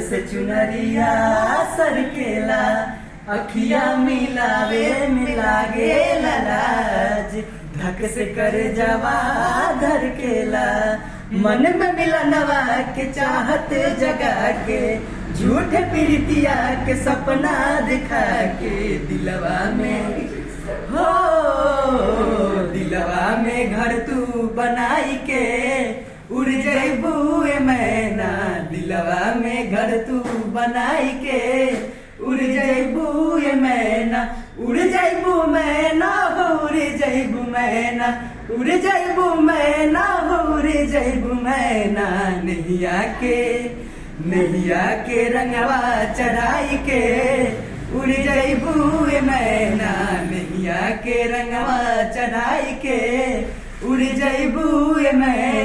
से चुनरिया सरकेला, अखिया मिलावे मिलागे लाज, धक से कर जवा धरकेला। मन में मिलनवा के चाहत जगा के, झूठ प्रीतिया के सपना दिखा के, दिलवा में हो दिलवा में घर तू बनाई के उड़ जैबू मैना, दिलवा में घर तू बनाई के उड़ जैबू मैना, उड़ जैबू मैना हो उड़ जैबू मैना, उड़ जैबू मैना हो उड़ जैबू मैना। नैया के रंगवा चढ़ाई के उड़ जैबू मैना, नैया के रंगवा चढ़ाई के उड़ जैबू मैना।